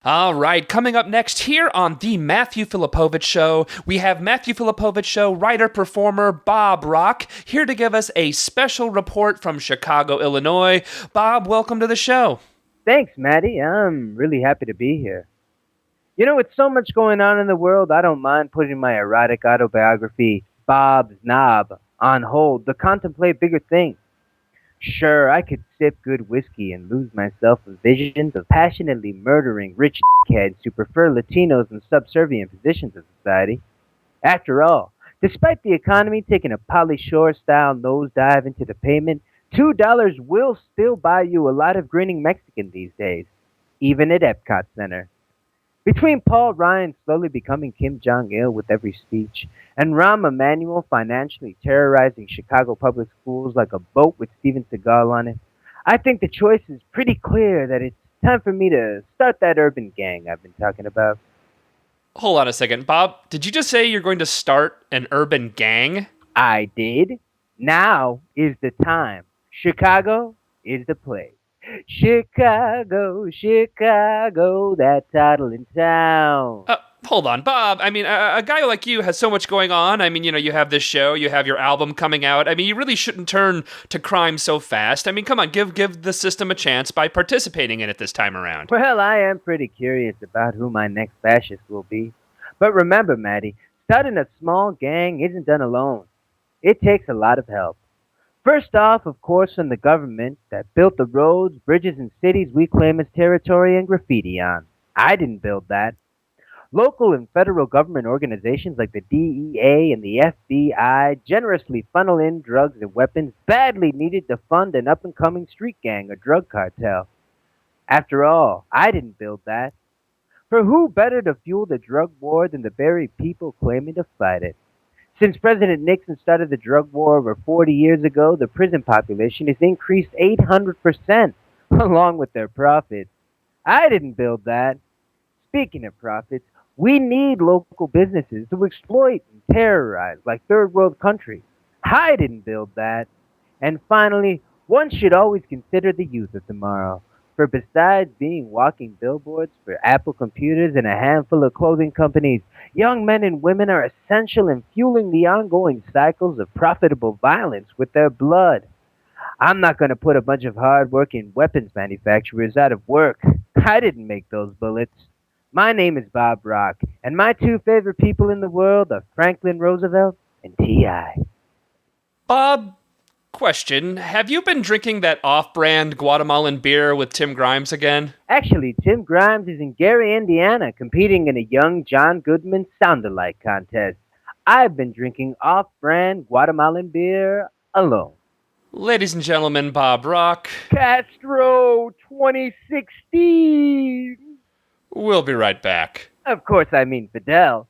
All right, coming up next here on The Matthew Filipovich Show, we have Matthew Filipovich Show writer-performer Bob Rock here to give us a special report from Chicago, Illinois. Bob, welcome to the show. Thanks, Maddie. I'm really happy to be here. You know, with so much going on in the world, I don't mind putting my erotic autobiography, Bob's Knob, on hold to contemplate bigger things. Sure, I could sip good whiskey and lose myself in visions of passionately murdering rich heads who prefer Latinos in subservient positions of society. After all, despite the economy taking a Polly Shore style nosedive into the pavement, $2 will still buy you a lot of grinning Mexican these days, even at Epcot Center. Between Paul Ryan slowly becoming Kim Jong il with every speech, and Rahm Emanuel financially terrorizing Chicago public schools like a boat with Steven Seagal on it, I think the choice is pretty clear that it's time for me to start that urban gang I've been talking about. Hold on a second. Bob, did you just say you're going to start an urban gang? I did. Now is the time. Chicago is the place. Chicago, Chicago, that title in town. Hold on, Bob. I mean, a guy like you has so much going on. I mean, you have this show, you have your album coming out. I mean, you really shouldn't turn to crime so fast. I mean, come on, give the system a chance by participating in it this time around. Well, I am pretty curious about who my next fascist will be. But remember, Maddie, starting a small gang isn't done alone. It takes a lot of help. First off, of course, from the government that built the roads, bridges, and cities we claim as territory and graffiti on. I didn't build that. Local and federal government organizations like the DEA and the FBI generously funnel in drugs and weapons badly needed to fund an up and coming street gang or drug cartel. After all, I didn't build that. For who better to fuel the drug war than the very people claiming to fight it? Since President Nixon started the drug war over 40 years ago, the prison population has increased 800%, along with their profits. I didn't build that. Speaking of profits, we need local businesses to exploit and terrorize like third world countries. I didn't build that. And finally, one should always consider the youth of tomorrow. For besides being walking billboards for Apple computers and a handful of clothing companies, young men and women are essential in fueling the ongoing cycles of profitable violence with their blood. I'm not going to put a bunch of hard-working weapons manufacturers out of work. I didn't make those bullets. My name is Bob Rock, and my two favorite people in the world are Franklin Roosevelt and T.I. Bob, question. Have you been drinking that off-brand Guatemalan beer with Tim Grimes again? Actually, Tim Grimes is in Gary, Indiana, competing in a young John Goodman sound-alike contest. I've been drinking off-brand Guatemalan beer alone. Ladies and gentlemen, Bob Rock. Castro 2016! We'll be right back. Of course, I mean Fidel.